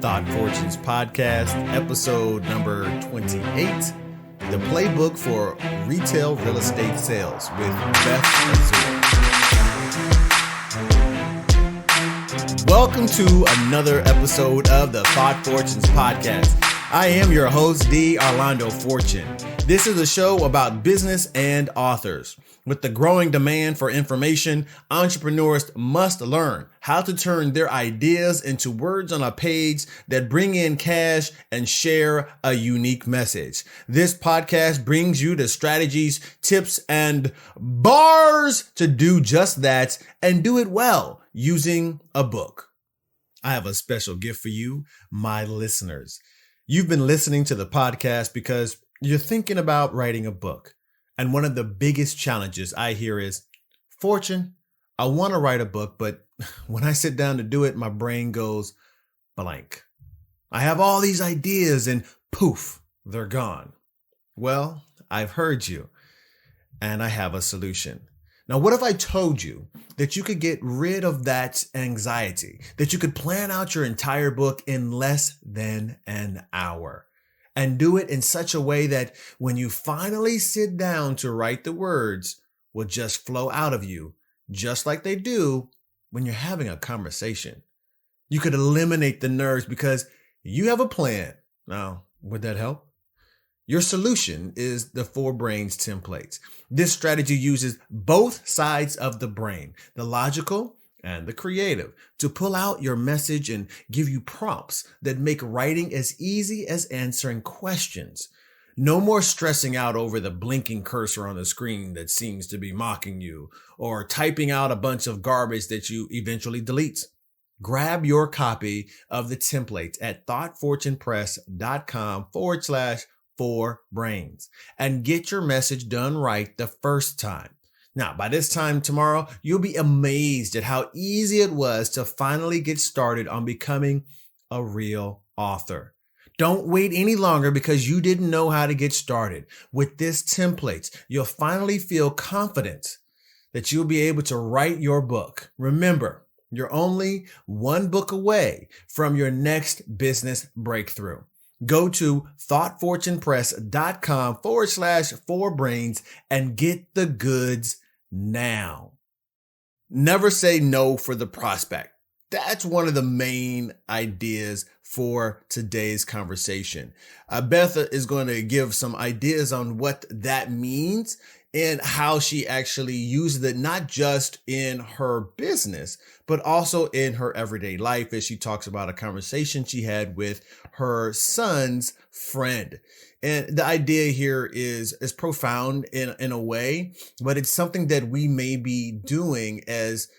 Thought Fortunes Podcast, episode number 28, the Playbook for Retail Real Estate Sales with Beth. Welcome to another episode of the Thought Fortunes Podcast. I am your host, D. Orlando Fortune. This is a show about business and authors. With the growing demand for information, entrepreneurs must learn how to turn their ideas into words on a page that bring in cash and share a unique message. This podcast brings you the strategies, tips, and bars to do just that and do it well using a book. I have a special gift for you, my listeners. You've been listening to the podcast because you're thinking about writing a book. And one of the biggest challenges I hear is, Fortune, I want to write a book, but when I sit down to do it, my brain goes blank. I have all these ideas and poof, they're gone. Well, I've heard you and I have a solution. Now, what if I told you that you could get rid of that anxiety, that you could plan out your entire book in less than an hour? And do it in such a way that when you finally sit down to write the words will just flow out of you, just like they do when you're having a conversation. You could eliminate the nerves because you have a plan. Now, would that help? Your solution is the 4 Brains templates. This strategy uses both sides of the brain, the logical and the creative, to pull out your message and give you prompts that make writing as easy as answering questions. No more stressing out over the blinking cursor on the screen that seems to be mocking you, or typing out a bunch of garbage that you eventually delete. Grab your copy of the templates at thoughtfortunepress.com/4brains and get your message done right the first time. Now, by this time tomorrow, you'll be amazed at how easy it was to finally get started on becoming a real author. Don't wait any longer because you didn't know how to get started. With this templates, you'll finally feel confident that you'll be able to write your book. Remember, you're only one book away from your next business breakthrough. Go to thoughtfortunepress.com/4brains and get the goods now. Never say no for the prospect. That's one of the main ideas for today's conversation. Beth is going to give some ideas on what that means and how she actually uses it, not just in her business, but also in her everyday life, as she talks about a conversation she had with her son's friend. And the idea here is profound in a way, but it's something that we may be doing as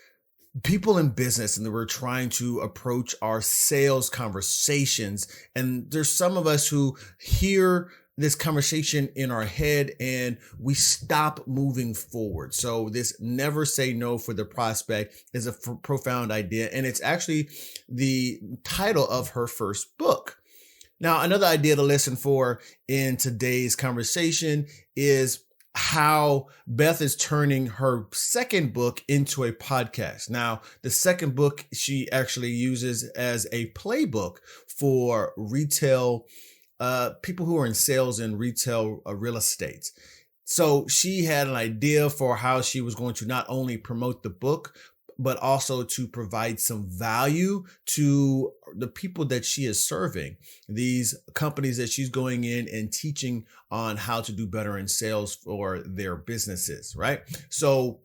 people in business, and that we're trying to approach our sales conversations. And there's some of us who hear this conversation in our head and we stop moving forward. So this never say no for the prospect is a profound idea. And it's actually the title of her first book. Now, another idea to listen for in today's conversation is how Beth is turning her second book into a podcast. Now, the second book she actually uses as a playbook for retail people who are in sales and retail real estate. So she had an idea for how she was going to not only promote the book, but also to provide some value to the people that she is serving, these companies that she's going in and teaching on how to do better in sales for their businesses, right? So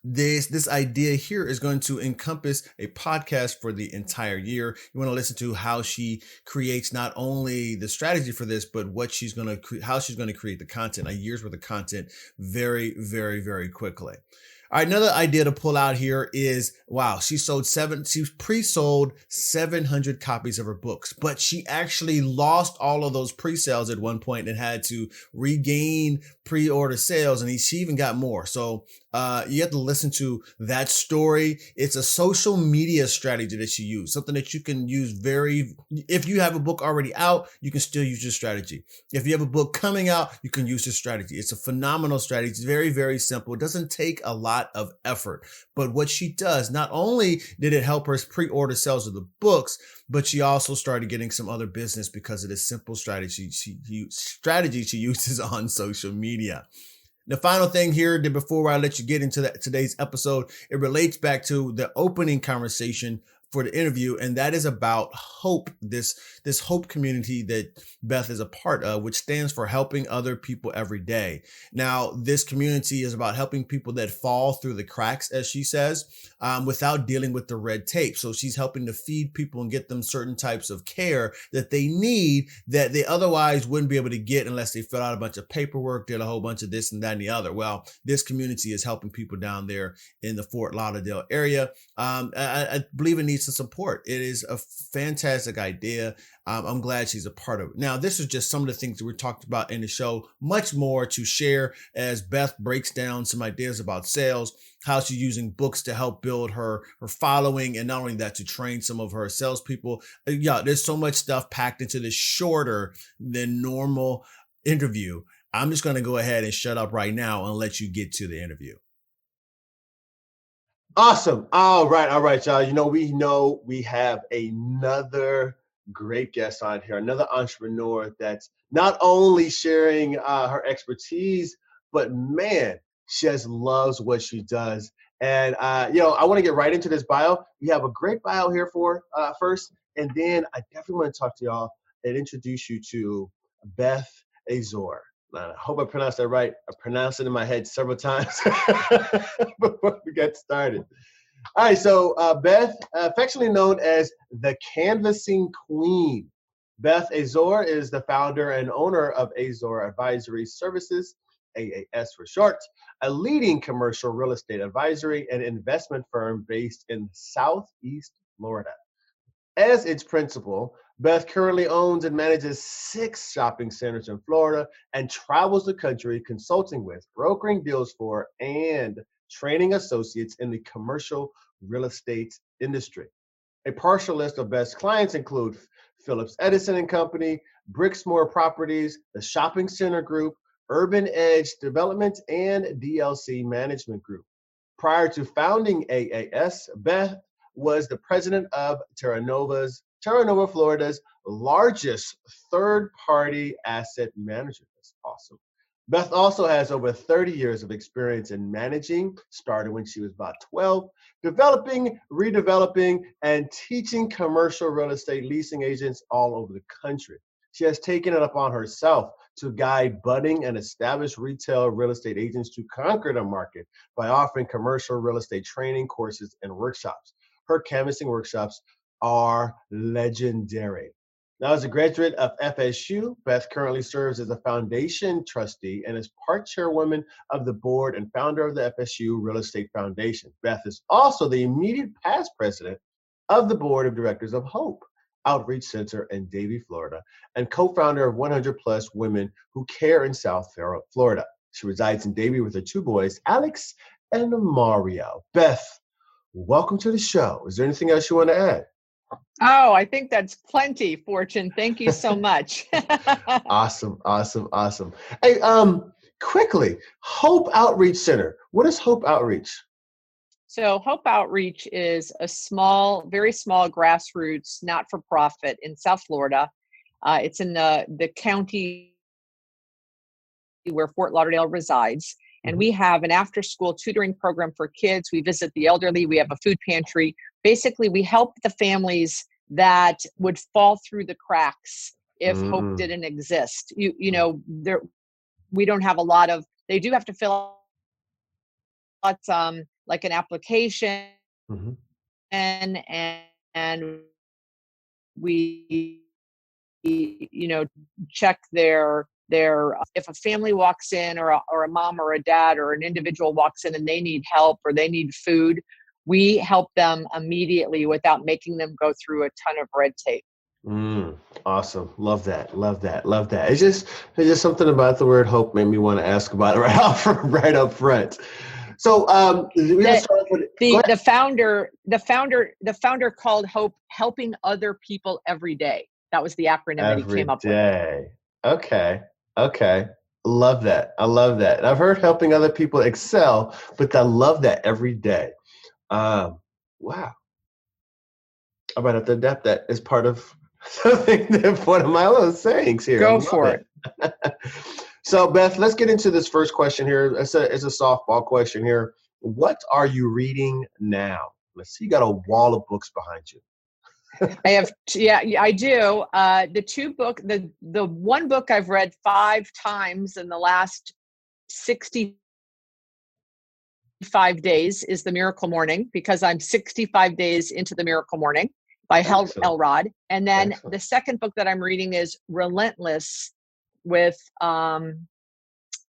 this idea here is going to encompass a podcast for the entire year. You want to listen to how she creates not only the strategy for this, but what she's going to how she's going to create the content, a year's worth of content very, very, very quickly. All right, another idea to pull out here is, wow, she pre-sold 700 copies of her books, but she actually lost all of those pre-sales at one point and had to regain pre-order sales, and she even got more. So you have to listen to that story. It's a social media strategy that she used, something that you can use if you have a book already out, you can still use this strategy. If you have a book coming out, you can use this strategy. It's a phenomenal strategy. It's very, very simple. It doesn't take a lot lot of effort. But what she does, not only did it help her pre-order sales of the books, but she also started getting some other business because of this simple strategy she uses on social media. The final thing here, before I let you get into today's episode, it relates back to the opening conversation for the interview, and that is about hope, this hope community that Beth is a part of, which stands for helping other people every day. Now, this community is about helping people that fall through the cracks, as she says, without dealing with the red tape. So she's helping to feed people and get them certain types of care that they need that they otherwise wouldn't be able to get unless they fill out a bunch of paperwork, did a whole bunch of this and that and the other. Well, this community is helping people down there in the Fort Lauderdale area. I believe it needs some support. It is a fantastic idea. I'm glad she's a part of it. Now, this is just some of the things that we talked about in the show. Much more to share as Beth breaks down some ideas about sales, how she's using books to help build her following, and not only that, to train some of her salespeople. Yeah, there's so much stuff packed into this shorter than normal interview. I'm just going to go ahead and shut up right now and let you get to the interview. Awesome. All right, y'all. We know we have another great guest on here, another entrepreneur that's not only sharing her expertise, but man, she just loves what she does. And I want to get right into this bio. We have a great bio here for first, and then I definitely want to talk to y'all and introduce you to Beth Azor. I hope I pronounced that right. I pronounced it in my head several times before we get started. All right, so Beth, affectionately known as the Canvassing Queen. Beth Azor is the founder and owner of Azor Advisory Services, AAS for short, a leading commercial real estate advisory and investment firm based in Southeast Florida. As its principal, Beth currently owns and manages 6 shopping centers in Florida and travels the country consulting with, brokering deals for, and training associates in the commercial real estate industry. A partial list of Beth's clients include Phillips Edison and Company, Brixmore Properties, the Shopping Center Group, Urban Edge Development, and DLC Management Group. Prior to founding AAS, Beth was the president of Terra Nova, Florida's largest third-party asset manager. That's awesome. Beth also has over 30 years of experience in managing, started when she was about 12, developing, redeveloping, and teaching commercial real estate leasing agents all over the country. She has taken it upon herself to guide budding and established retail real estate agents to conquer the market by offering commercial real estate training courses and workshops. Her canvassing workshops are legendary. Now, as a graduate of FSU, Beth currently serves as a foundation trustee and is part chairwoman of the board and founder of the FSU Real Estate Foundation. Beth is also the immediate past president of the board of directors of Hope Outreach Center in Davie, Florida, and co-founder of 100 Plus Women Who Care in South Florida. She resides in Davie with her 2 boys, Alex and Mario. Beth, welcome to the show. Is there anything else you want to add? Oh, I think that's plenty, Fortune. Thank you so much. Awesome. Hey, quickly, Hope Outreach Center. What is Hope Outreach? So Hope Outreach is a very small grassroots, not-for-profit in South Florida. It's in the county where Fort Lauderdale resides. And we have an after-school tutoring program for kids. We visit the elderly. We have a food pantry. Basically, we help the families that would fall through the cracks if Hope didn't exist. We don't have a lot of. They do have to fill out like an application, and we check their if a family walks in or a mom or a dad or an individual walks in and they need help or they need food, we help them immediately without making them go through a ton of red tape. Awesome. Love that. It's just something about the word hope made me want to ask about it right up front. So the founder called Hope helping other people every day. That was the acronym that he came up with. Every day. Okay. Love that. I love that. And I've heard helping other people excel, but I love that every day. Wow. I might have to adapt that as part of something that one of my little sayings here. I Go love for it. it. So, Beth, let's get into this first question here. It's a softball question here. What are you reading now? Let's see. You got a wall of books behind you. I have, yeah, I do. The one book I've read 5 times in the last 65 days is The Miracle Morning, because I'm 65 days into The Miracle Morning by Hal Excellent. Elrod. And then Excellent. the second book that I'm reading is Relentless with, oh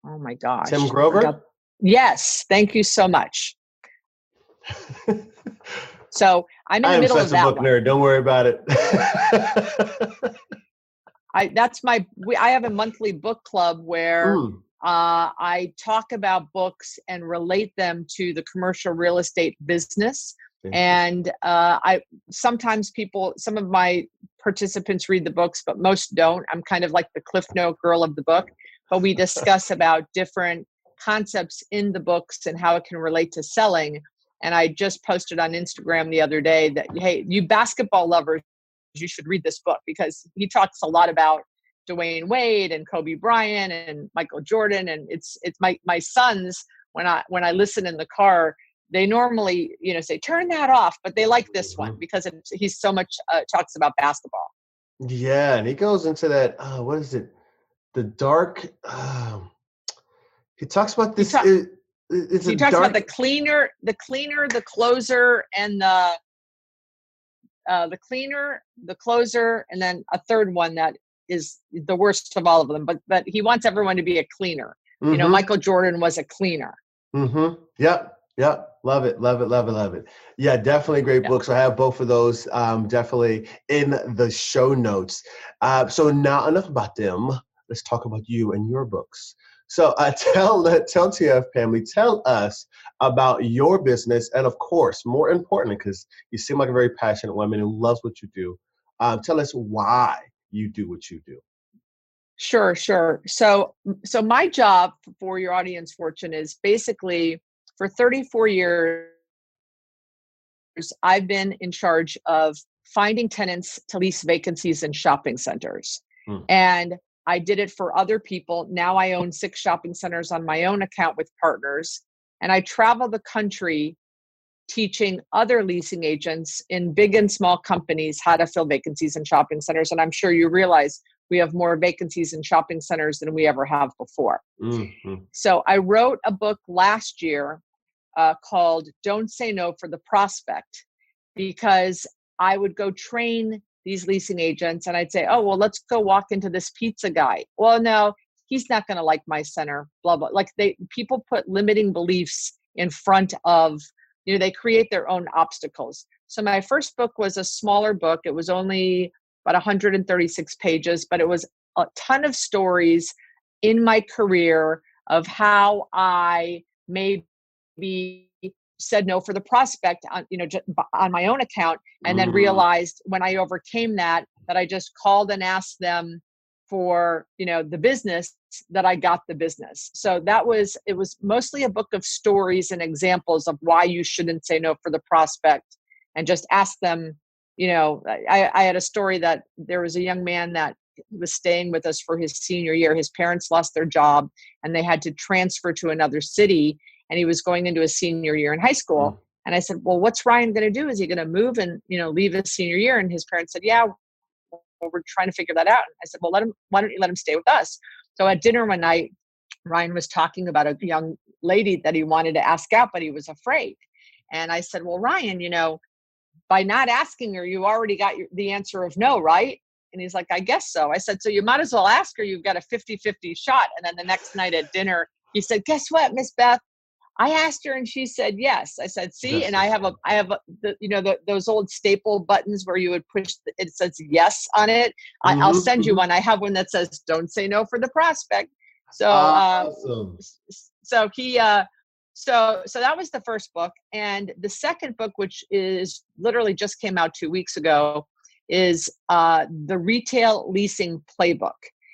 my gosh. Tim Grover? Yes. Thank you so much. So I'm in the middle of that I am such a book nerd. Don't worry about it. I have a monthly book club where I talk about books and relate them to the commercial real estate business. And sometimes some of my participants read the books, but most don't. I'm kind of like the Cliff Note girl of the book, but we discuss about different concepts in the books and how it can relate to selling. And I just posted on Instagram the other day that, hey, you basketball lovers, you should read this book, because he talks a lot about Dwayne Wade and Kobe Bryant and Michael Jordan. And it's my sons, when I listen in the car, they normally, say, turn that off, but they like this one because he's so much talks about basketball. Yeah. And he goes into that, what is it? The dark, he talks about this. He talks about the cleaner, the closer, and the cleaner, the closer, and then a third one that is the worst of all of them. But he wants everyone to be a cleaner. Michael Jordan was a cleaner. Yep. Love it. Yeah, definitely great books. I have both of those definitely in the show notes. So now enough about them. Let's talk about you and your books. So tell TF family, tell us about your business. And of course, more importantly, because you seem like a very passionate woman who loves what you do, tell us why you do what you do. Sure. So my job, for your audience, Fortune, is basically for 34 years, I've been in charge of finding tenants to lease vacancies in shopping centers. And I did it for other people. Now I own 6 shopping centers on my own account with partners. And I travel the country teaching other leasing agents in big and small companies how to fill vacancies in shopping centers. And I'm sure you realize we have more vacancies in shopping centers than we ever have before. So I wrote a book last year called Don't Say No for the Prospect, because I would go train these leasing agents and I'd say, oh, well, let's go walk into this pizza guy. Well, no, he's not going to like my center, blah, blah. Like people put limiting beliefs in front of, they create their own obstacles. So my first book was a smaller book. It was only about 136 pages, but it was a ton of stories in my career of how I maybe said no for the prospect on my own account, and then realized when I overcame that I just called and asked them for, the business, that I got the business. So it was mostly a book of stories and examples of why you shouldn't say no for the prospect, and just ask them, I had a story that there was a young man that was staying with us for his senior year. His parents lost their job and they had to transfer to another city, and he was going into his senior year in high school. And I said, well, what's Ryan going to do? Is he going to move and, leave his senior year? And his parents said, yeah, well, we're trying to figure that out. And I said, well, why don't you let him stay with us? So at dinner one night, Ryan was talking about a young lady that he wanted to ask out, but he was afraid. And I said, well, Ryan, by not asking her, you already got the answer of no, right? And he's like, I guess so. I said, so you might as well ask her. You've got a 50-50 shot. And then the next night at dinner, he said, guess what, Miss Beth? I asked her and she said yes. I said, see, and I have those old staple buttons where you would push, it says yes on it. I'll send you one. I have one that says, don't say no for the prospect. So, awesome. So that was the first book. And the second book, which is literally just came out 2 weeks ago, is the Retail Leasing Playbook.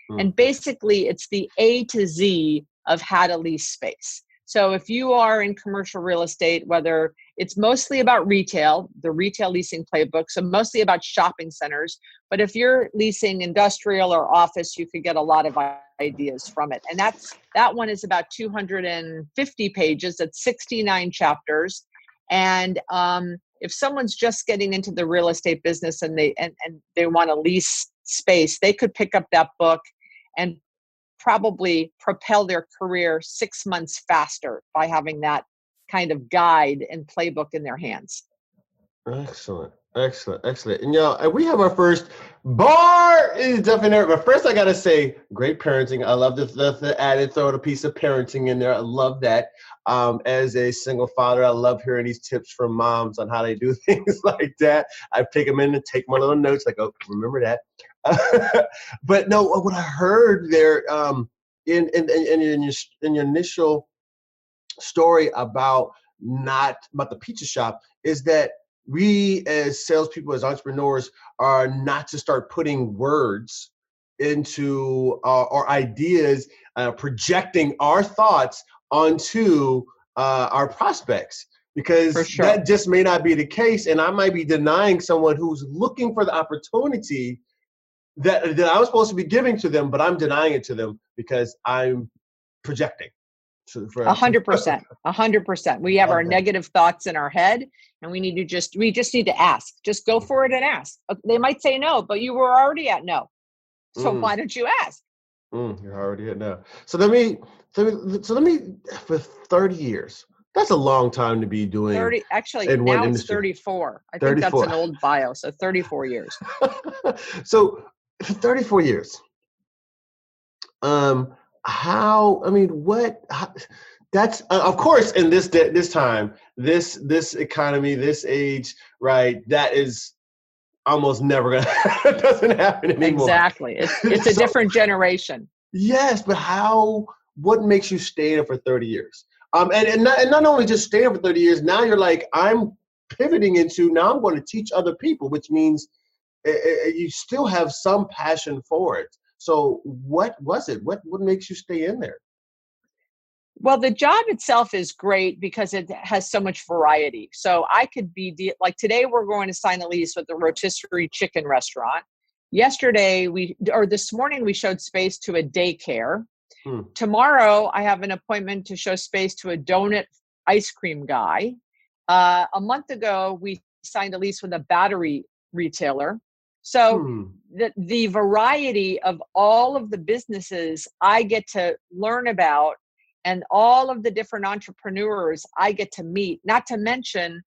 And basically it's the A to Z of how to lease space. So if you are in commercial real estate, whether it's mostly about retail, the retail leasing playbook, so mostly about shopping centers, but if you're leasing industrial or office, you could get a lot of ideas from it. And that one is about 250 pages. It's 69 chapters. And if someone's just getting into the real estate business and they want to lease space, they could pick up that book and probably propel their career 6 months faster by having that kind of guide and playbook in their hands. Excellent. And we have our first bar is definitely, but first I got to say, great parenting. I love the added throw a piece of parenting in there. I love that. As a single father, I love hearing these tips from moms on how they do things like that. I take them in and take my little notes, like, oh, remember that. But no, what I heard there in your initial story about the pizza shop is that we as salespeople, as entrepreneurs, are not to start putting words into or ideas, projecting our thoughts onto our prospects, because sure. that just may not be the case. And I might be denying someone who's looking for the opportunity that I was supposed to be giving to them, but I'm denying it to them because I'm projecting. 100%. We have our negative thoughts in our head, and we just need to ask. Just go for it and ask. They might say no, but you were already at no. So why don't you ask? You're already at no. So let me for 30 years. That's a long time to be doing 30. Actually, now it's 34. I think that's an old bio. So 34 years. So for 34 years. That's of course in this time, this economy, this age, right? That is almost never gonna it doesn't happen anymore. Exactly. It's a different generation. Yes, but what makes you stay there for 30 years? And not only just stay there for 30 years, now you're like, I'm pivoting into, now I'm going to teach other people, which means you still have some passion for it. So what was it? What makes you stay in there? Well, the job itself is great because it has so much variety. So I could be like today we're going to sign a lease with the rotisserie chicken restaurant. This morning we showed space to a daycare. Tomorrow I have an appointment to show space to a donut ice cream guy. A month ago we signed a lease with a battery retailer. So the variety of all of the businesses I get to learn about and all of the different entrepreneurs I get to meet, not to mention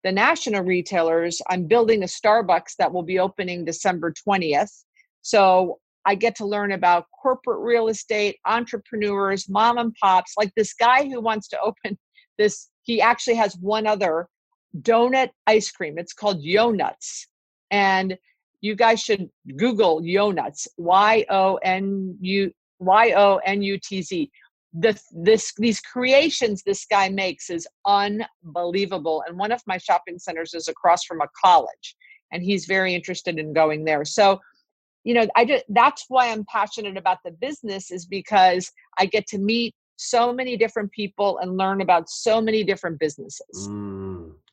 the national retailers. I'm building a Starbucks that will be opening December 20th. So I get to learn about corporate real estate, entrepreneurs, mom and pops, like this guy who wants to open this. He actually has one other donut ice cream. It's called Yo Nuts. And you guys should Google Yo Nuts, YONUTZ. These creations this guy makes is unbelievable. And one of my shopping centers is across from a college, and he's very interested in going there. So, that's why I'm passionate about the business, is because I get to meet so many different people and learn about so many different businesses.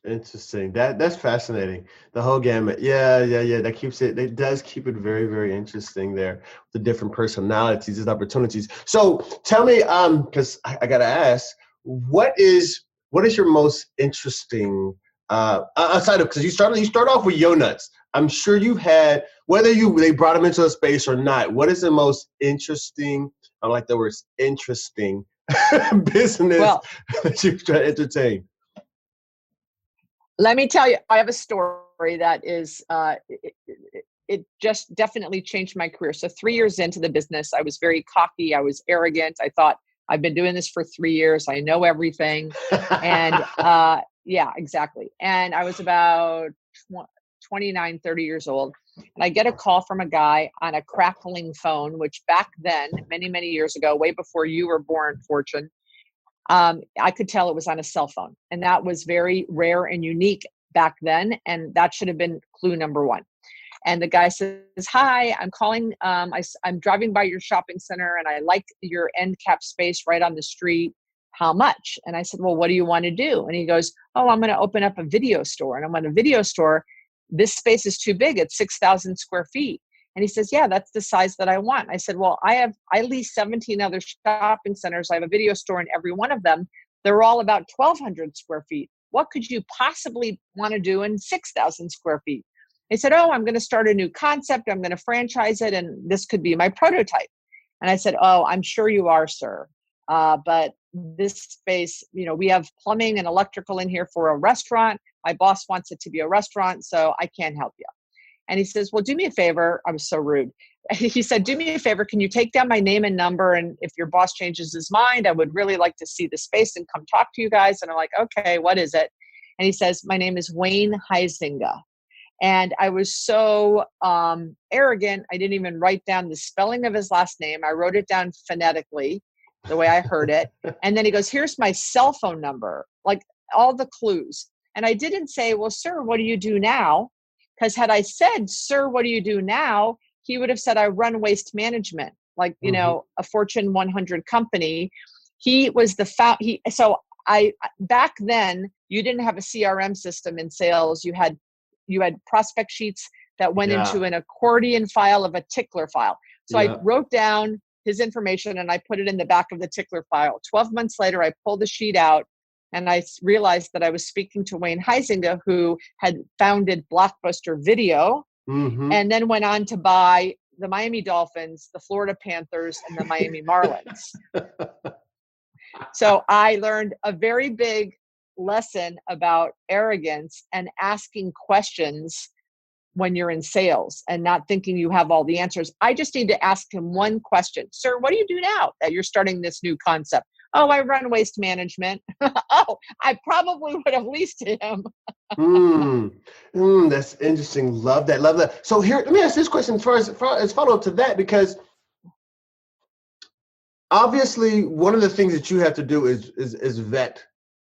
Interesting. That's fascinating. The whole gamut. Yeah. It does keep it very, very interesting there. The different personalities, these opportunities. So tell me, because I gotta ask, what is your most interesting outside of, because you start off with Yo Nuts. I'm sure you've had, whether they brought them into a space or not, what is the most interesting, I like the words interesting, business that you've tried to entertain? Let me tell you, I have a story that is, it just definitely changed my career. So 3 years into the business, I was very cocky. I was arrogant. I thought, I've been doing this for 3 years. I know everything. And yeah, exactly. And I was about 29, 30 years old. And I get a call from a guy on a crackling phone, which back then, many, many years ago, way before you were born, Fortune, I could tell it was on a cell phone. And that was very rare and unique back then. And that should have been clue number one. And the guy says, hi, I'm calling. I'm driving by your shopping center and I like your end cap space right on the street. How much? And I said, well, what do you want to do? And he goes, oh, I'm going to open up a video store. And I'm on a video store. This space is too big. It's 6,000 square feet. And he says, yeah, that's the size that I want. I said, well, I lease 17 other shopping centers. I have a video store in every one of them. They're all about 1,200 square feet. What could you possibly want to do in 6,000 square feet? He said, oh, I'm going to start a new concept. I'm going to franchise it. And this could be my prototype. And I said, oh, I'm sure you are, sir. But this space, we have plumbing and electrical in here for a restaurant. My boss wants it to be a restaurant, so I can't help you. And he says, well, do me a favor. I was so rude. He said, do me a favor. Can you take down my name and number? And if your boss changes his mind, I would really like to see the space and come talk to you guys. And I'm like, okay, what is it? And he says, my name is Wayne Huizinga. And I was so arrogant. I didn't even write down the spelling of his last name. I wrote it down phonetically, the way I heard it. And then he goes, here's my cell phone number, like all the clues. And I didn't say, well, sir, what do you do now? Because had I said, sir, what do you do now? He would have said, I run waste management, like, a Fortune 100 company. He was the back then, you didn't have a CRM system in sales. You had prospect sheets that went into an accordion file of a tickler file. So I wrote down his information and I put it in the back of the tickler file. 12 months later, I pulled the sheet out and I realized that I was speaking to Wayne Huizinga, who had founded Blockbuster Video and then went on to buy the Miami Dolphins, the Florida Panthers, and the Miami Marlins. So I learned a very big lesson about arrogance and asking questions when you're in sales and not thinking you have all the answers. I just need to ask him one question. Sir, what do you do now that you're starting this new concept? Oh, I run waste management. Oh, I probably would have leased him. That's interesting. Love that. Love that. So here, let me ask this question first, as follow-up to that, because obviously one of the things that you have to do is vet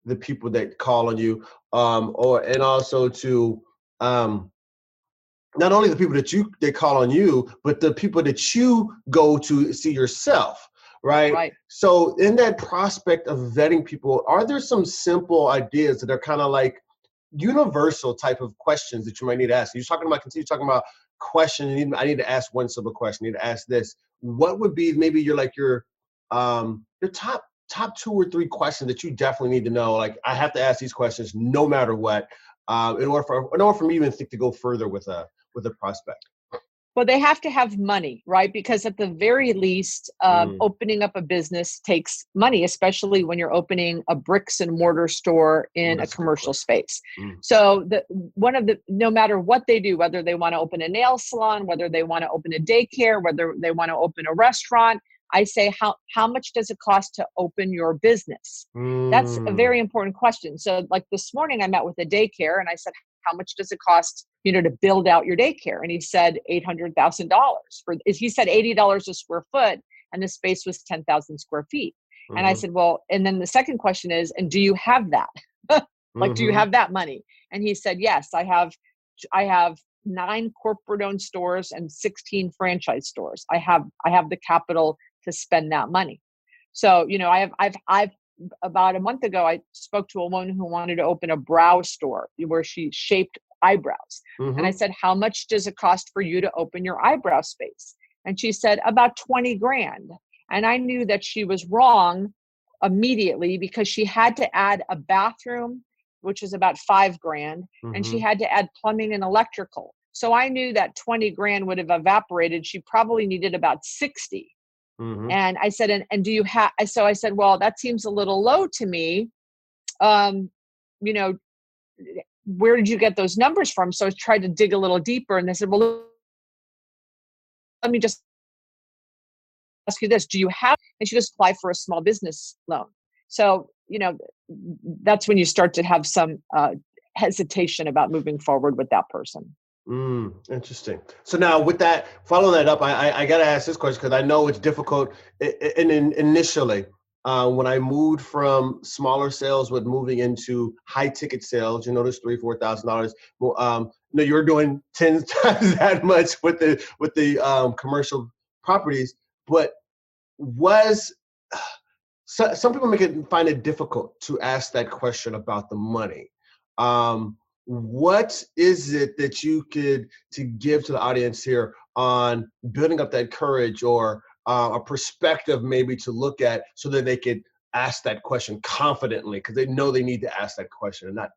the people that call on you, and also to not only the people that call on you, but the people that you go to see yourself. Right. So in that prospect of vetting people, are there some simple ideas that are kind of like universal type of questions that you might need to ask? Continue talking about questions. I need to ask one simple question. I need to ask this. What would be maybe your top 2 or 3 questions that you definitely need to know? Like, I have to ask these questions no matter what, in order for me even think to go further with a prospect. Well, they have to have money, right? Because at the very least, opening up a business takes money, especially when you're opening a bricks and mortar store in a commercial space. So no matter what they do, whether they want to open a nail salon, whether they want to open a daycare, whether they want to open a restaurant, I say, how much does it cost to open your business? That's a very important question. So like this morning I met with a daycare and I said, how much does it cost, to build out your daycare? And he said $800,000 he said $80 a square foot and the space was 10,000 square feet. And I said, well, and then the second question is, and do you have that? Do you have that money? And he said, yes, I have 9 corporate owned stores and 16 franchise stores. I have the capital to spend that money. So, I've about a month ago, I spoke to a woman who wanted to open a brow store where she shaped eyebrows. And I said, how much does it cost for you to open your eyebrow space? And she said, about 20 grand. And I knew that she was wrong immediately because she had to add a bathroom, which is about 5 grand. And she had to add plumbing and electrical. So I knew that 20 grand would have evaporated. She probably needed about 60. And I said, and do you have, so I said, well, that seems a little low to me. Where did you get those numbers from? So I tried to dig a little deeper and they said, well, let me just ask you this. Do you have, and she just apply for a small business loan. So, that's when you start to have some hesitation about moving forward with that person. Interesting. So now with that, following that up, I got to ask this question because I know it's difficult initially. When I moved from smaller sales with moving into high ticket sales, you notice $3,000, $4,000. Well, no, you're doing 10 times that much with the commercial properties. But was some people find it difficult to ask that question about the money. What is it that you could to give to the audience here on building up that courage or a perspective maybe to look at so that they could ask that question confidently because they know they need to ask that question and not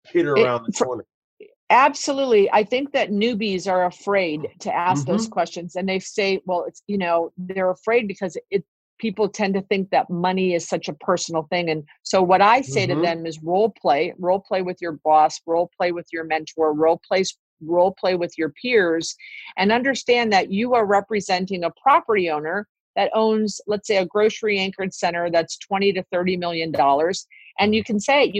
hit her It, around the for, corner. Absolutely. I think that newbies are afraid to ask those Mm-hmm. questions, and they say, well, it's, they're afraid because people tend to think that money is such a personal thing. And so what I say to Mm-hmm. them is role play with your boss, role play with your mentor, role play with your peers, and understand that you are representing a property owner that owns, let's say, a grocery anchored center that's 20 to 30 million dollars. And you can say,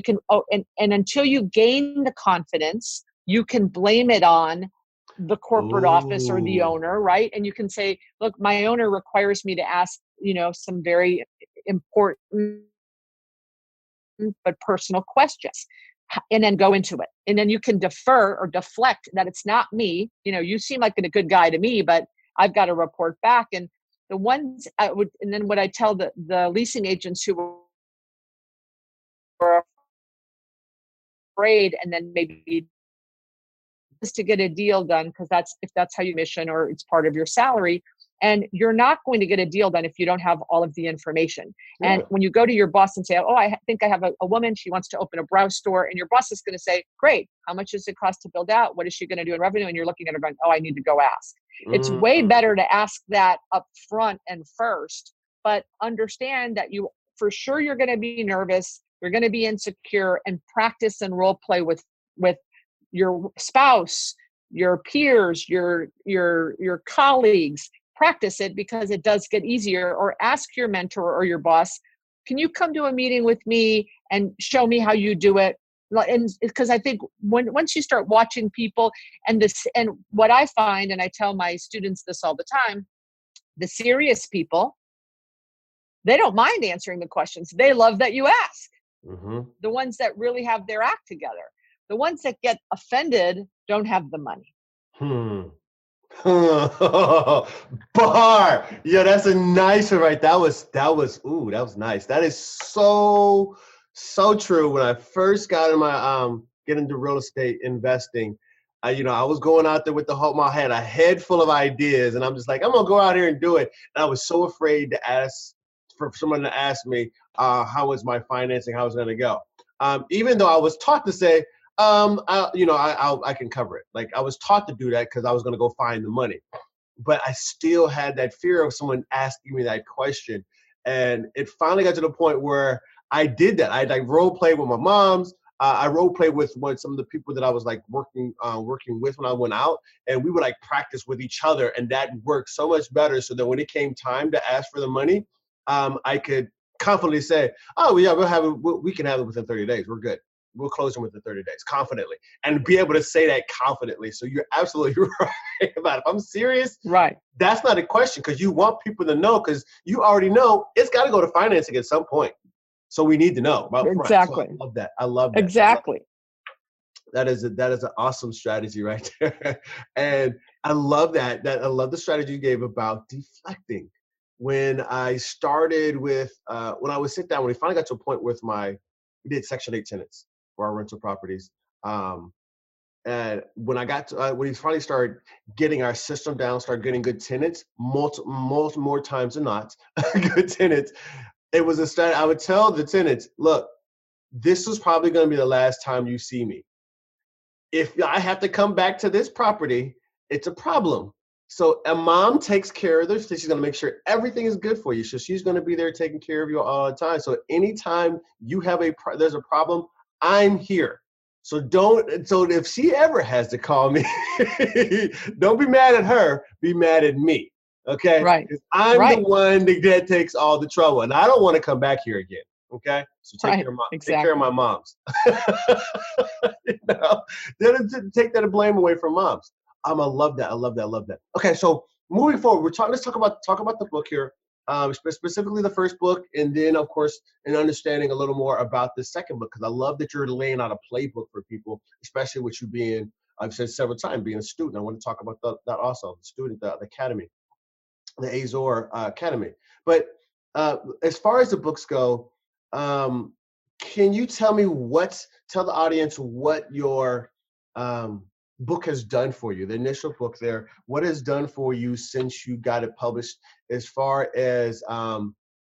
and until you gain the confidence, you can blame it on the corporate office or the Ooh. owner, right? And you can say, look, my owner requires me to ask, some very important but personal questions, and then go into it. And then you can defer or deflect that it's not me. You seem like a good guy to me, but I've got to report back. And the ones I would, and then what I tell the leasing agents who were afraid, and then maybe is to get a deal done, because that's how you mission or it's part of your salary. And you're not going to get a deal done if you don't have all of the information. Yeah. And when you go to your boss and say, oh, I think I have a woman, she wants to open a brow store, and your boss is going to say, great, how much does it cost to build out? What is she going to do in revenue? And you're looking at her going, oh, I need to go ask. It's way Mm. better to ask that up front and first, but understand that for sure you're going to be nervous, you're going to be insecure, and practice and role play with your spouse, your peers, your colleagues. Practice it, because it does get easier. Or ask your mentor or your boss, can you come to a meeting with me and show me how you do it? And because I think once you start watching people, and what I find, and I tell my students this all the time, the serious people, they don't mind answering the questions. They love that you ask. Mm-hmm. The ones that really have their act together. The ones that get offended don't have the money. Bar. Yeah, that's a nice one, right? That was nice. That is so true. When I first got in get into real estate investing, I was going out there with my head, a head full of ideas, and I'm just like, I'm gonna go out here and do it. And I was so afraid to ask for someone to ask me how was my financing, how was it gonna go. Even though I was taught to say, I can cover it. Like, I was taught to do that because I was going to go find the money, but I still had that fear of someone asking me that question. And it finally got to the point where I did that. I like role played with my moms. I role played with some of the people that I was like working with when I went out, and we would like practice with each other, and that worked so much better. So that when it came time to ask for the money, I could confidently say, "Oh, yeah, we can have it within 30 days. We're good. We'll close them within 30 days," confidently, and be able to say that confidently. So you're absolutely right about it. If I'm serious, right? That's not a question, because you want people to know, because you already know it's got to go to financing at some point. So we need to know about front. Exactly. So I love that. I love that. Exactly. That is an awesome strategy right there. And I love that. I love the strategy you gave about deflecting. When I started with, when I would sit down, when we finally got to a point with we did Section 8 tenants for our rental properties. And when I got to, when we finally started getting our system down, started getting good tenants, most more times than not, good tenants, it was a study. I would tell the tenants, look, this is probably going to be the last time you see me. If I have to come back to this property, it's a problem. So a mom takes care of this. She's going to make sure everything is good for you. So she's going to be there taking care of you all the time. So anytime you have there's a problem, I'm here. So if she ever has to call me, don't be mad at her, be mad at me. Okay? Right. I'm the one that takes all the trouble, and I don't want to come back here again. Okay? So take care of my moms. Take that blame away from moms. I love that. I love that. Okay, so moving forward, let's talk about the book here. specifically the first book, and then of course, in understanding a little more about the second book, because I love that you're laying out a playbook for people, especially with you being, I've said several times, being a student. I want to talk about that also, the student, the academy, the Azor Academy. But as far as the books go, can you tell the audience what your book has done for you, the initial book there, what has done for you since you got it published, as far as,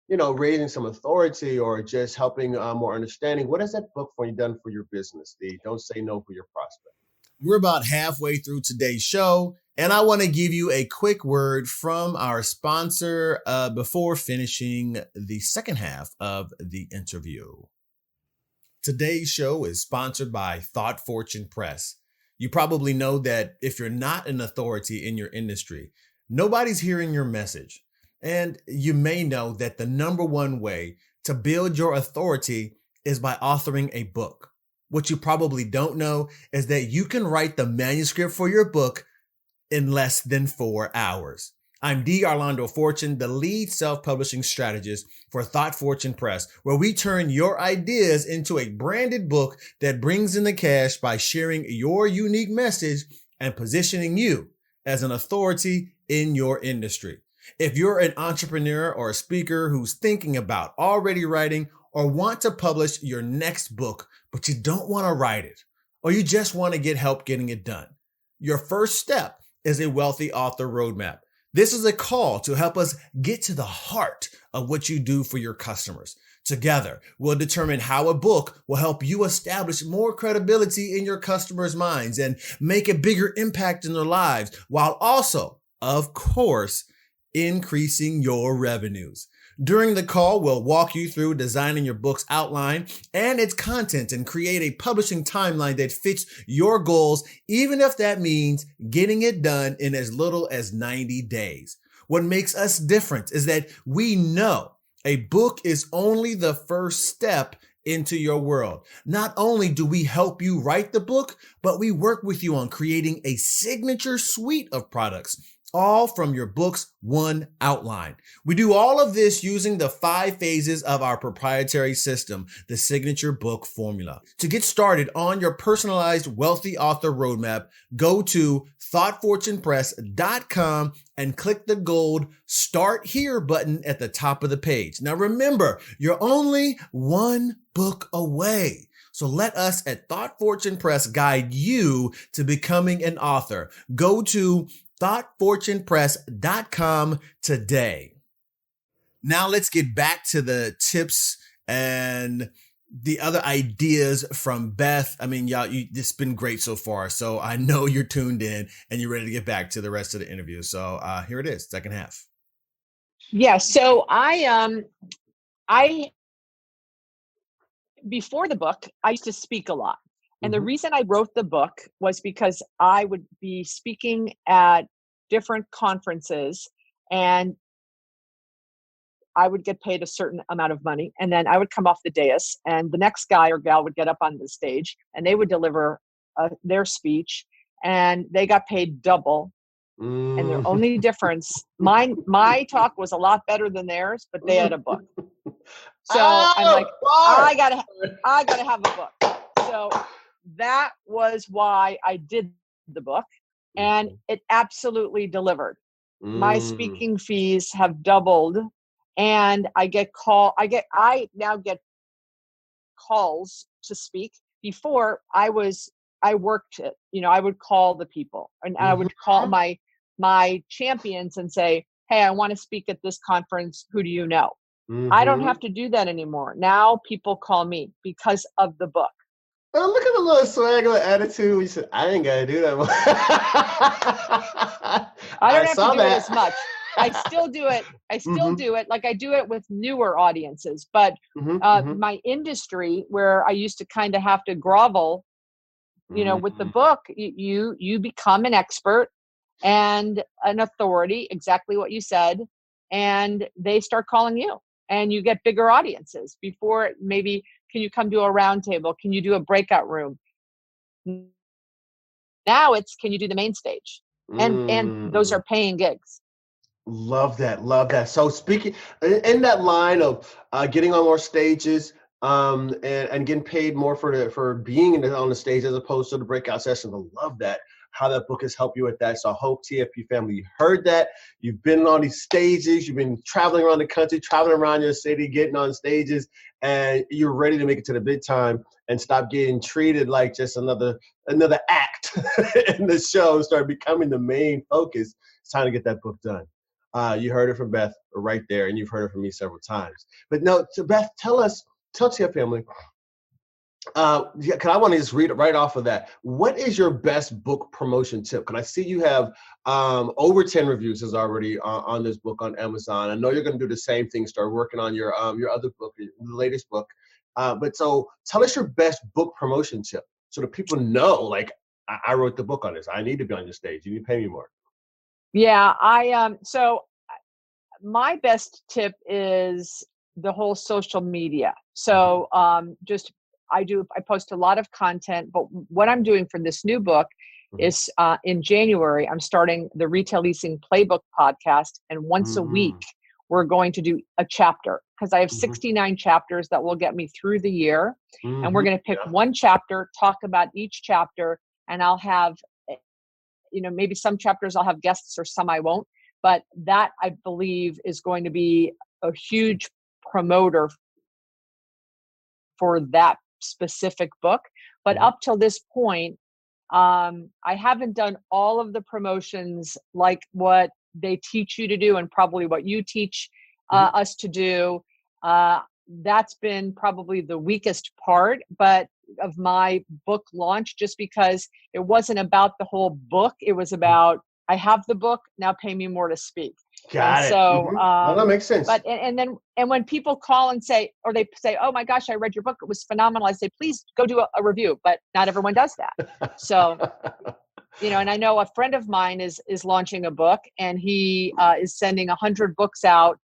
raising some authority or just helping more understanding? What has that book for you done for your business, the Don't Say No for Your Prospect? We're about halfway through today's show, and I want to give you a quick word from our sponsor before finishing the second half of the interview. Today's show is sponsored by Thought Fortune Press. You probably know that if you're not an authority in your industry, nobody's hearing your message. And you may know that the number one way to build your authority is by authoring a book. What you probably don't know is that you can write the manuscript for your book in less than 4 hours. I'm D. Orlando Fortune, the lead self-publishing strategist for Thought Fortune Press, where we turn your ideas into a branded book that brings in the cash by sharing your unique message and positioning you as an authority in your industry. If you're an entrepreneur or a speaker who's thinking about already writing or want to publish your next book, but you don't want to write it, or you just want to get help getting it done, your first step is a Wealthy Author Roadmap. This is a call to help us get to the heart of what you do for your customers. Together, we'll determine how a book will help you establish more credibility in your customers' minds and make a bigger impact in their lives, while also, of course, increasing your revenues. During the call, we'll walk you through designing your book's outline and its content and create a publishing timeline that fits your goals, even if that means getting it done in as little as 90 days. What makes us different is that we know a book is only the first step into your world. Not only do we help you write the book, but we work with you on creating a signature suite of products, all from your book's one outline. We do all of this using the 5 phases of our proprietary system, the Signature Book Formula. To get started on your personalized Wealthy Author Roadmap, go to thoughtfortunepress.com and click the gold Start Here button at the top of the page. Now remember, you're only one book away. So let us at Thought Fortune Press guide you to becoming an author. Go to thoughtfortunepress.com today. Now let's get back to the tips and the other ideas from Beth. I mean, y'all, it's been great so far. So I know you're tuned in and you're ready to get back to the rest of the interview. So here it is, second half. Yeah. So I before the book, I used to speak a lot. And the reason I wrote the book was because I would be speaking at different conferences and I would get paid a certain amount of money. And then I would come off the dais and the next guy or gal would get up on the stage and they would deliver their speech and they got paid double. And their only difference, my talk was a lot better than theirs, but they had a book. So I'm like, I gotta have a book. So that was why I did the book, and it absolutely delivered. My speaking fees have doubled, and I now get calls to speak. Before I worked it, I would call the people and I would call my champions and say, hey, I want to speak at this conference. Who do you know? I don't have to do that anymore. Now people call me because of the book. Oh, look at the little swag, little attitude. We said, I ain't got to do that. I don't have to do it as much. I still do it. Do it. Like I do it with newer audiences, but my industry where I used to kind of have to grovel, with the book, you become an expert and an authority, exactly what you said. And they start calling you and you get bigger audiences. Before, maybe, can you come to a round table? Can you do a breakout room? Now it's, can you do the main stage? And those are paying gigs. Love that. Love that. So speaking in that line of getting on more stages, and getting paid more for being on the stage as opposed to the breakout sessions. I love that. How that book has helped you with that. So I hope TFP family, you heard that. You've been on these stages. You've been traveling around the country, traveling around your city, getting on stages, and you're ready to make it to the big time and stop getting treated like just another act in the show. Start becoming the main focus. It's time to get that book done. You heard it from Beth right there, and you've heard it from me several times. But no, so Beth, tell Tia family, cause I want to just read it right off of that. What is your best book promotion tip? Can I see you have over 10 reviews is already on this book on Amazon. I know you're going to do the same thing, start working on your other book, the latest book. But so tell us your best book promotion tip so that people know, like, I wrote the book on this. I need to be on your stage. You need to pay me more. Yeah, so my best tip is the whole social media. So just I post a lot of content, but what I'm doing for this new book is in January, I'm starting the Retail Leasing Playbook podcast, and once a week we're going to do a chapter, because I have 69 chapters that will get me through the year, and we're going to pick one chapter, talk about each chapter, and I'll have, maybe some chapters I'll have guests or some I won't. But that, I believe, is going to be a huge promoter for that specific book. But up till this point, I haven't done all of the promotions like what they teach you to do, and probably what you teach us to do. That's been probably the weakest part, but of my book launch, just because it wasn't about the whole book. It was about, I have the book, now pay me more to speak. Got it. So, well, that makes sense. But and when people call and say, or they say, "Oh my gosh, I read your book, it was phenomenal," I say, "Please go do a review." But not everyone does that. So, and I know a friend of mine is launching a book, and he is sending 100 books out.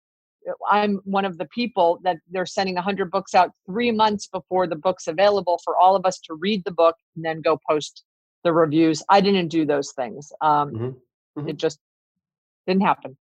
I'm one of the people that they're sending 100 books out 3 months before the book's available for all of us to read the book and then go post the reviews. I didn't do those things. It just didn't happen.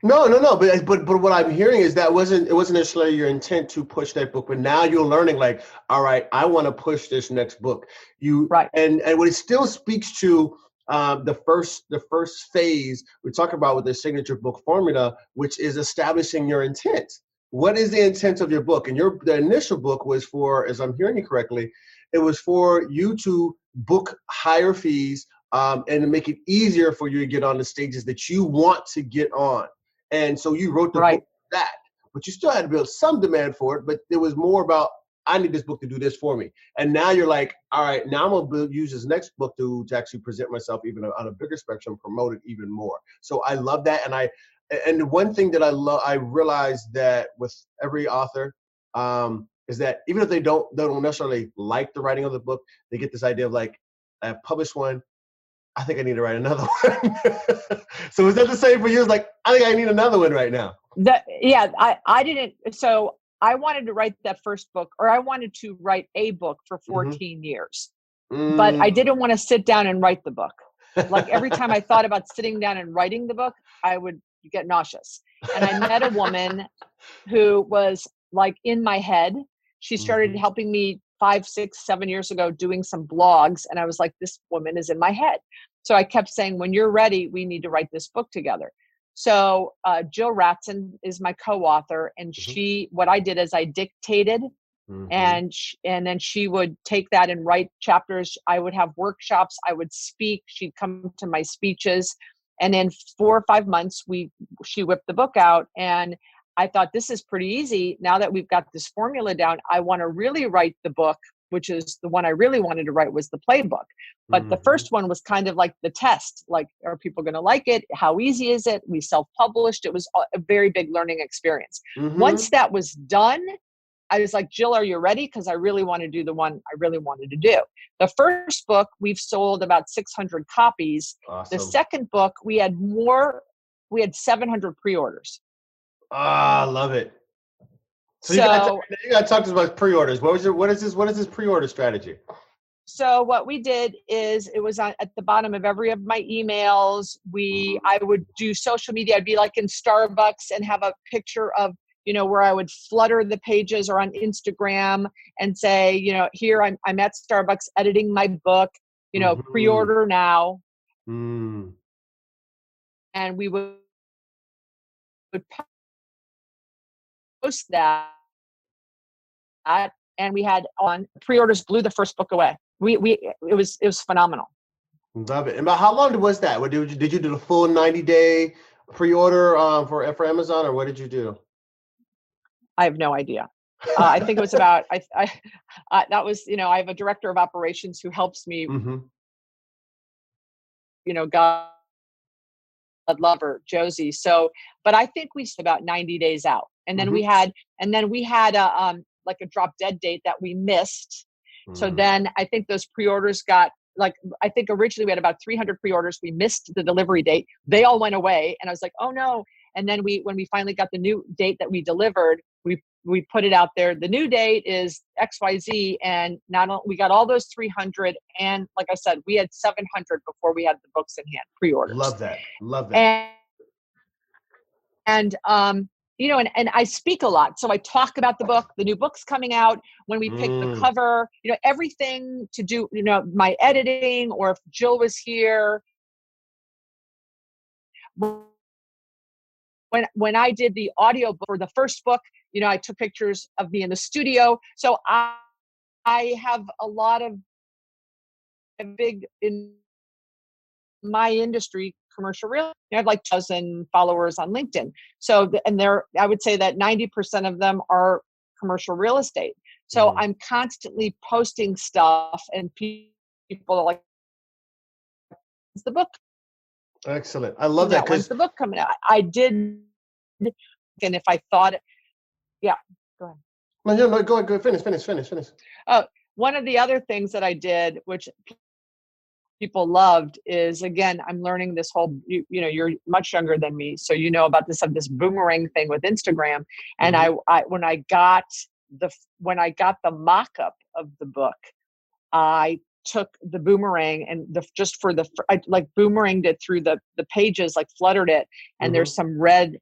No. But what I'm hearing is that it wasn't necessarily your intent to push that book, but now you're learning, like, all right, I want to push this next book. Right. And what it still speaks to, the first phase we talk about with the signature book formula, which is establishing your intent. What is the intent of your book? And the initial book was for, as I'm hearing you correctly, it was for you to book higher fees, and to make it easier for you to get on the stages that you want to get on. And so you wrote the book for that, but you still had to build some demand for it. But it was more about, I need this book to do this for me. And now you're like, all right, now I'm going to use this next book to actually present myself even on a bigger spectrum, promote it even more. So I love that. And one thing that I realized that with every author, is that even if they don't necessarily like the writing of the book, they get this idea of, like, I've published one, I think I need to write another one. So is that the same for you? It's like, I think I need another one right now. I didn't. So I wanted to write that first book, or I wanted to write a book for 14 years, but I didn't want to sit down and write the book. Like, every time I thought about sitting down and writing the book, I would get nauseous. And I met a woman who was like in my head. She started helping me 5, 6, 7 years ago, doing some blogs. And I was like, this woman is in my head. So I kept saying, when you're ready, we need to write this book together. So Jill Ratson is my co-author. And what I did is I dictated, and then she would take that and write chapters. I would have workshops. I would speak. She'd come to my speeches. And in 4 or 5 months, she whipped the book out. And I thought, this is pretty easy. Now that we've got this formula down, I want to really write the book, which is the one I really wanted to write, was the Playbook. But the first one was kind of like the test. Like, are people going to like it? How easy is it? We self-published. It was a very big learning experience. Once that was done, I was like, Jill, are you ready? Because I really want to do the one I really wanted to do. The first book, we've sold about 600 copies. Awesome. The second book, we had 700 pre-orders. I love it. So you got to talk to us about pre-orders. What is this pre-order strategy? So what we did is it was at the bottom of every of my emails. I would do social media. I'd be like in Starbucks and have a picture of, where I would flutter the pages, or on Instagram and say, here I'm at Starbucks editing my book, pre-order now. Mm. And we would post that, and we had on pre-orders blew the first book away. It was phenomenal. Love it. And about how long was that? What did you do the full 90-day pre-order for Amazon, or what did you do? I have no idea. I think it was about that was, I have a director of operations who helps me, God love her, Josie. So, but I think we stood about 90 days out, and then we had a like a drop dead date that we missed. So then I think those pre-orders got, like, I think originally we had about 300 pre-orders. We missed the delivery date. They all went away. And I was like, oh no. And then when we finally got the new date that we delivered, we put it out there. The new date is XYZ. And we got all those 300. And like I said, we had 700 before we had the books in hand, pre-orders. Love that. Love that. And I speak a lot. So I talk about the book, the new book's coming out, when we pick the cover, everything to do, my editing, or if Jill was here. When I did the audio book for the first book, I took pictures of me in the studio. So I have a lot of big in my industry, commercial real estate. I have like 1,000 followers on LinkedIn. So, I would say that 90% of them are commercial real estate. So I'm constantly posting stuff, and people are like, "It's the book." Excellent. I love that. When's the book coming out? I did, and if I thought, yeah, go ahead. No, go ahead. Finish. One of the other things that I did, which people loved, is, again, I'm learning this whole, you're much younger than me, so about this boomerang thing with Instagram. And when I got the mock-up of the book, I took the boomerang and I like boomeranged it through the pages, like fluttered it, and there's some red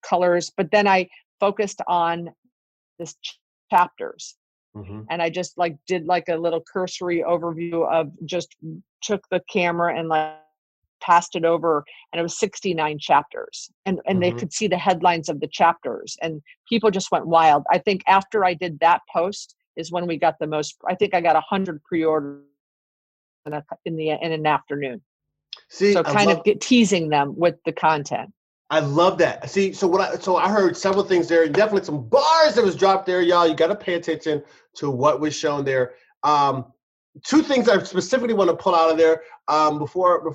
colors, but then I focused on this chapters. And I just did like a little cursory overview of, just took the camera and passed it over, and it was 69 chapters, and they could see the headlines of the chapters, and people just went wild. I think after I did that post is when we got the most. I think I got 100 pre-orders in an afternoon. See, so kind of teasing them with the content. I love that. See, so I heard several things there. Definitely some bars that was dropped there, y'all. You got to pay attention to what was shown there. Two things I specifically want to pull out of there before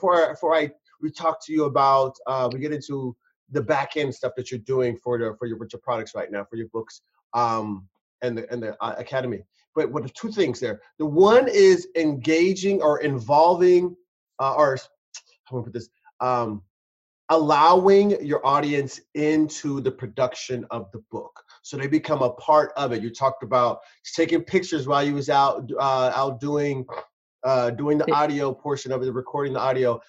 we talk to you about we get into the back end stuff that you're doing for your products right now, for your books and the academy. But what the two things there? The one is engaging or involving or how do I put this? Allowing your audience into the production of the book, so they become a part of it. You talked about taking pictures while you was out doing the audio portion of it, recording the audio,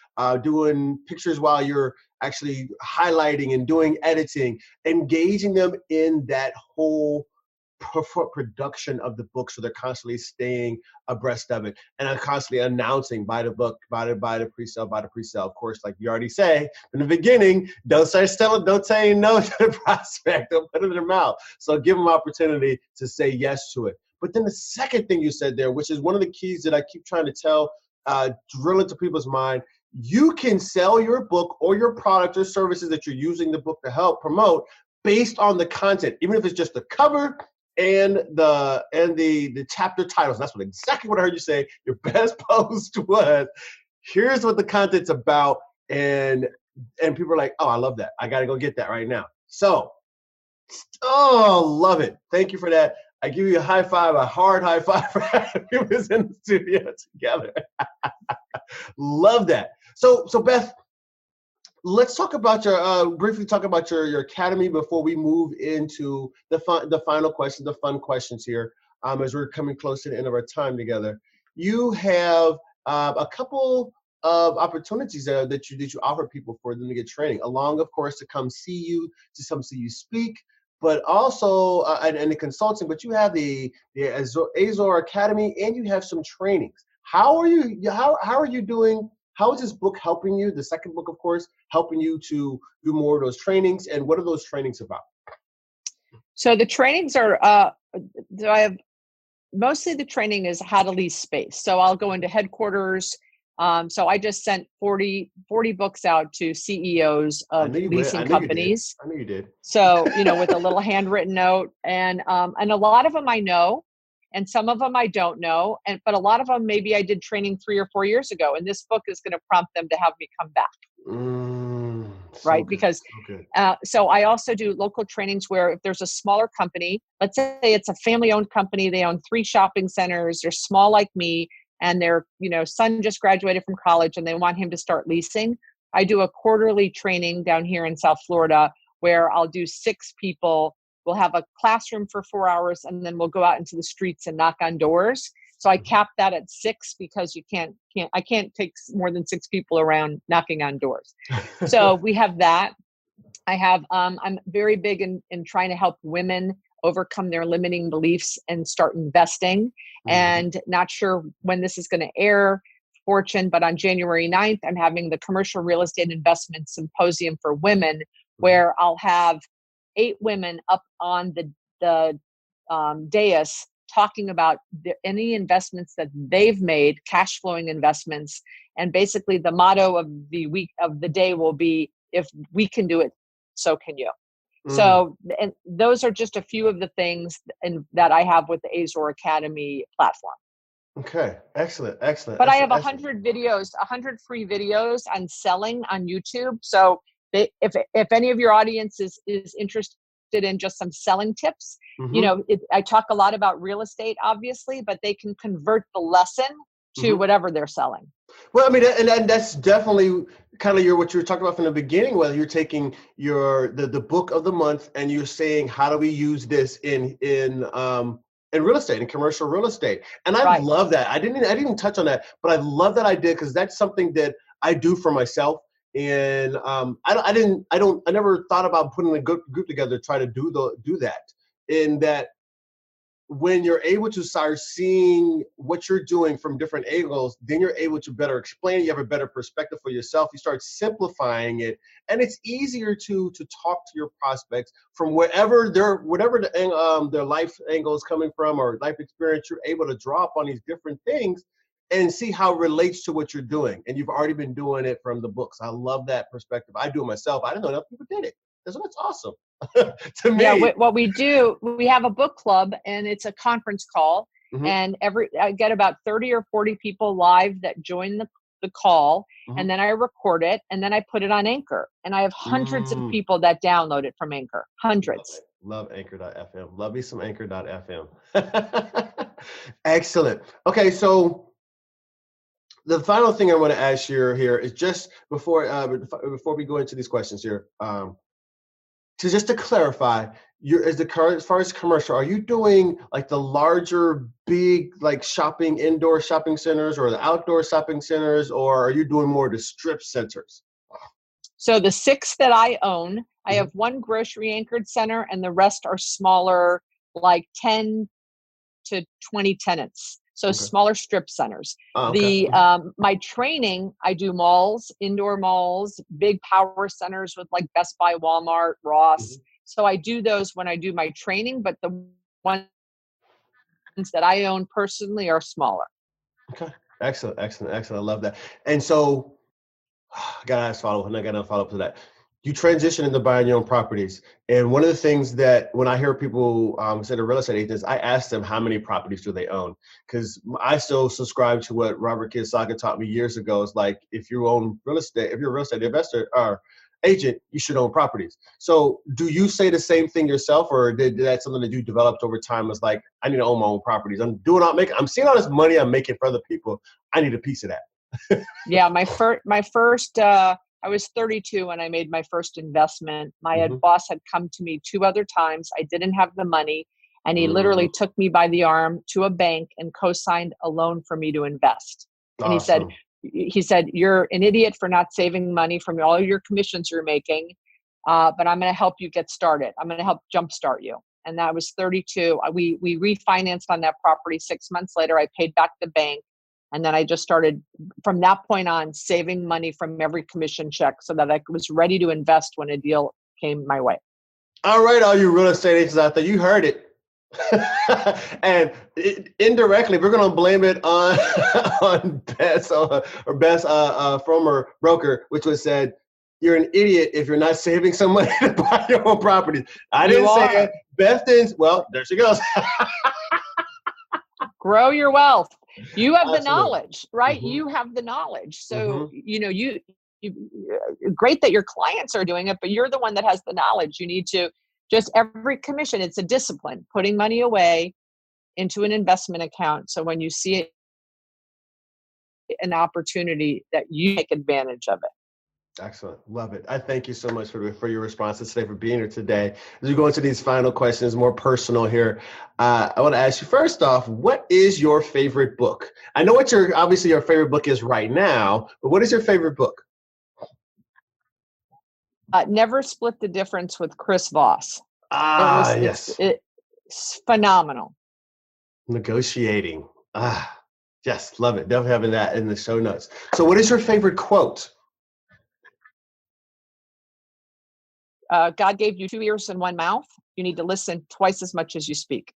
doing pictures while you're actually highlighting and doing editing, engaging them in that whole production of the book, so they're constantly staying abreast of it, and I'm constantly announcing, buy the book, buy the pre-sale. Of course, like you already say in the beginning, don't say no to the prospect, don't put it in their mouth. So give them opportunity to say yes to it. But then the second thing you said there, which is one of the keys that I keep trying to drill into people's mind, you can sell your book or your product or services that you're using the book to help promote based on the content, even if it's just the cover and the chapter titles. That's exactly what I heard you say. Your best post was, here's what the content's about, and people are like, oh, I love that. I got to go get that right now. So, love it. Thank you for that. I give you a high five, a hard high five for having us in the studio together. Love that. So Beth, let's talk about briefly talk about your academy before we move into the final questions, the fun questions here. as we're coming close to the end of our time together. You have a couple of opportunities that you offer people for them to get training, along, of course, to come see you, to come see you speak, but also and the consulting. But you have the Azor Academy, and you have some trainings. How are you doing? How is this book helping you? The second book, of course, helping you to do more of those trainings. And what are those trainings about? So the trainings are, I have mostly the training is how to lease space. So I'll go into headquarters. So I just sent 40 books out to CEOs of leasing companies. I know you did. So, with a little handwritten note, and a lot of them I know, and some of them I don't know. But a lot of them, maybe I did training 3 or 4 years ago, and this book is going to prompt them to have me come back. Right. Because, so I also do local trainings where if there's a smaller company, let's say it's a family owned company, they own 3 shopping centers, they're small like me, and their, son just graduated from college and they want him to start leasing. I do a quarterly training down here in South Florida where I'll do 6 people. We'll have a classroom for 4 hours, and then we'll go out into the streets and knock on doors. So I cap that at 6 because I can't take more than 6 people around knocking on doors. So we have that. I have, I'm very big in trying to help women overcome their limiting beliefs and start investing. And not sure when this is going to air, Fortune, but on January 9th, I'm having the Commercial Real Estate Investment Symposium for Women, where I'll have 8 women up on the dais talking about any investments that they've made, cash flowing investments. And basically the motto of the day will be, if we can do it, so can you. So, and those are just a few of the things that I have with the Azor Academy platform. Okay. Excellent. But I have 100 videos, 100 free videos on selling on YouTube. So if any of your audience is interested in just some selling tips, I talk a lot about real estate, obviously, but they can convert the lesson to whatever they're selling. Well, I mean, and that's definitely kind of what you were talking about from the beginning, whether you're taking the book of the month and you're saying, how do we use this in real estate, in commercial real estate? And I love that. I didn't even touch on that, but I love that idea because that's something that I do for myself. And I never thought about putting a group together to try to do that. In that, when you're able to start seeing what you're doing from different angles, then you're able to better explain it. You have a better perspective for yourself. You start simplifying it, and it's easier to talk to your prospects from whatever their life angle is coming from, or life experience. You're able to draw up on these different things and see how it relates to what you're doing. And you've already been doing it from the books. I love that perspective. I do it myself. I didn't know enough people did it. That's awesome. To me. Yeah, what we do, we have a book club, and it's a conference call, and I get about 30 or 40 people live that join the call, and then I record it, and then I put it on Anchor, and I have hundreds of people that download it from Anchor. Hundreds. Love Anchor.fm. Love me some Anchor.fm. Excellent. Okay, so the final thing I want to ask you here is just before we go into these questions here. To clarify, as far as commercial, are you doing like the larger, big, like indoor shopping centers, or the outdoor shopping centers, or are you doing more of the strip centers? So the 6 that I own, I have 1 grocery anchored center, and the rest are smaller, like 10 to 20 tenants. So smaller strip centers. My training, I do malls, indoor malls, big power centers with like Best Buy, Walmart, Ross. So I do those when I do my training, but the ones that I own personally are smaller. Okay. Excellent. I love that. And so I gotta ask follow-up, and I gotta follow up to that. You transition into buying your own properties. And one of the things that when I hear people say to real estate agents, I ask them how many properties do they own? Because I still subscribe to what Robert Kiyosaki taught me years ago. It's like, if you own real estate, if you're a real estate investor or agent, you should own properties. So do you say the same thing yourself, or did that something that you developed over time? Was like, I need to own my own properties. I'm seeing all this money I'm making for other people. I need a piece of that. Yeah, my first I was 32 when I made my first investment. My boss had come to me 2 other times. I didn't have the money. And he literally took me by the arm to a bank and co-signed a loan for me to invest. And Awesome. he said, you're an idiot for not saving money from all your commissions you're making, but I'm going to help you get started. I'm going to help jumpstart you. And that was 32. We refinanced on that property 6 months later. I paid back the bank. And then I just started from that point on saving money from every commission check so that I was ready to invest when a deal came my way. All right, all you real estate agents out there, you heard it. And indirectly, we're going to blame it on on Beth's former broker, which was said, you're an idiot if you're not saving some money to buy your own property. I didn't say it. Beth didn't. Well, there she goes. Grow your wealth. You have the knowledge, right? You have the knowledge. So, you great that your clients are doing it, but you're the one that has the knowledge. You need to just every commission, it's a discipline, putting money away into an investment account. So when you see an opportunity that you take advantage of it. Excellent. Love it. I thank you so much for your responses today, for being here today. As we go into these final questions, more personal here, I want to ask you first off, what is your favorite book? I know what obviously your favorite book is right now, but what is your favorite book? Never Split the Difference with Chris Voss. Yes. It's phenomenal. Negotiating. Yes. Love it. Definitely having that in the show notes. So what is your favorite quote? God gave you 2 ears and 1 mouth. You need to listen twice as much as you speak.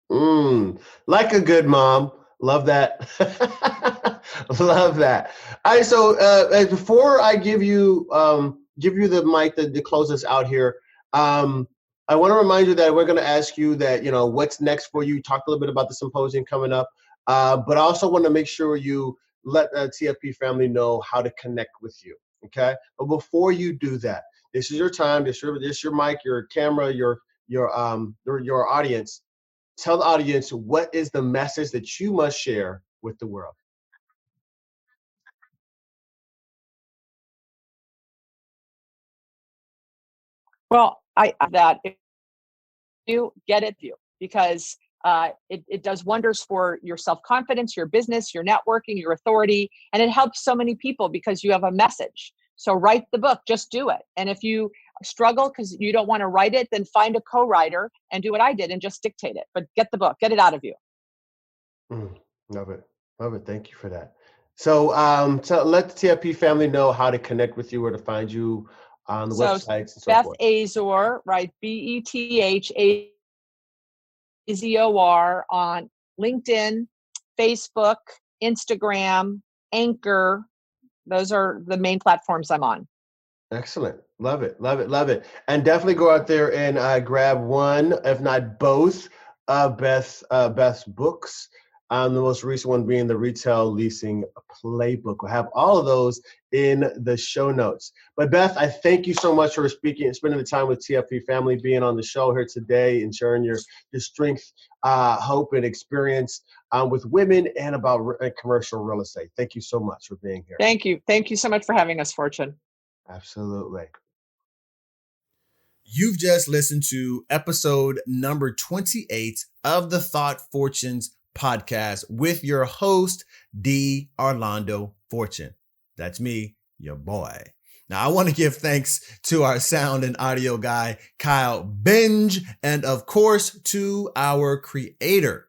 Like a good mom. Love that. Love that. All right. So before I give you the mic to close us out here, I want to remind you that we're going to ask you that, what's next for you. Talk a little bit about the symposium coming up, but I also want to make sure you let the TFP family know how to connect with you. Okay. But before you do that, this is your time. This is your mic, your camera, your audience. Tell the audience, what is the message that you must share with the world? Well, that if you get it, because it does wonders for your self-confidence, your business, your networking, your authority, and it helps so many people because you have a message. So write the book, just do it. And if you struggle because you don't want to write it, then find a co-writer and do what I did and just dictate it. But get the book, get it out of you. Love it. Love it. Thank you for that. So let the TFP family know how to connect with you or to find you on the websites and so Beth forth. Azor, right? BETH Azor on LinkedIn, Facebook, Instagram, Anchor. Those are the main platforms I'm on. Excellent. Love it. Love it. Love it. And definitely go out there and grab one, if not both, of Beth's books. The most recent one being the Retail Leasing Playbook. We'll have all of those in the show notes. But Beth, I thank you so much for speaking and spending the time with TFP family, being on the show here today and sharing your strength, hope, and experience with women and about commercial real estate. Thank you so much for being here. Thank you. Thank you so much for having us, Fortune. Absolutely. You've just listened to episode number 28 of the Thought Fortunes podcast with your host, D. Orlando Fortune. That's me, your boy. Now, I want to give thanks to our sound and audio guy, Kyle Benj, and of course, to our creator.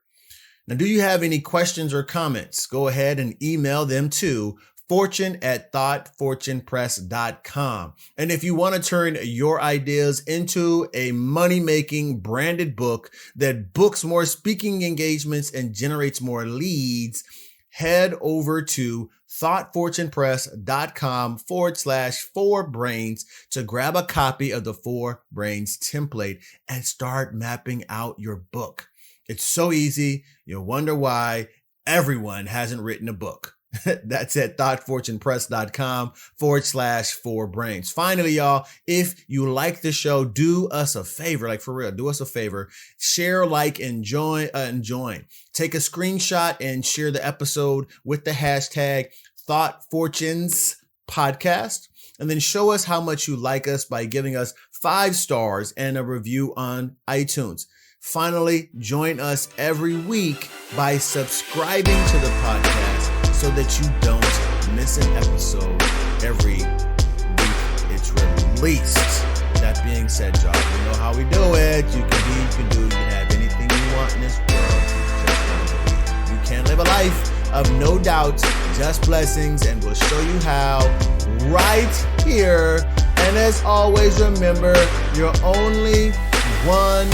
Now, do you have any questions or comments? Go ahead and email them to fortune@thoughtfortunepress.com. And if you want to turn your ideas into a money-making branded book that books more speaking engagements and generates more leads, head over to thoughtfortunepress.com/4brains to grab a copy of the 4 Brains template and start mapping out your book. It's so easy. You'll wonder why everyone hasn't written a book. That's at thoughtfortunepress.com/4brains. Finally, y'all, if you like the show, do us a favor, like for real, do us a favor, share, like, and join. Take a screenshot and share the episode with the hashtag ThoughtFortunesPodcast, and then show us how much you like us by giving us 5 stars and a review on iTunes. Finally, join us every week by subscribing to the podcast so that you don't miss an episode every week it's released. That being said, y'all, you know how we do it. You can be, you can do, you can have anything you want in this world. You just gotta believe. You can live a life of no doubts, just blessings, and we'll show you how right here. And as always, remember, you're only one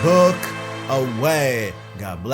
book away. God bless.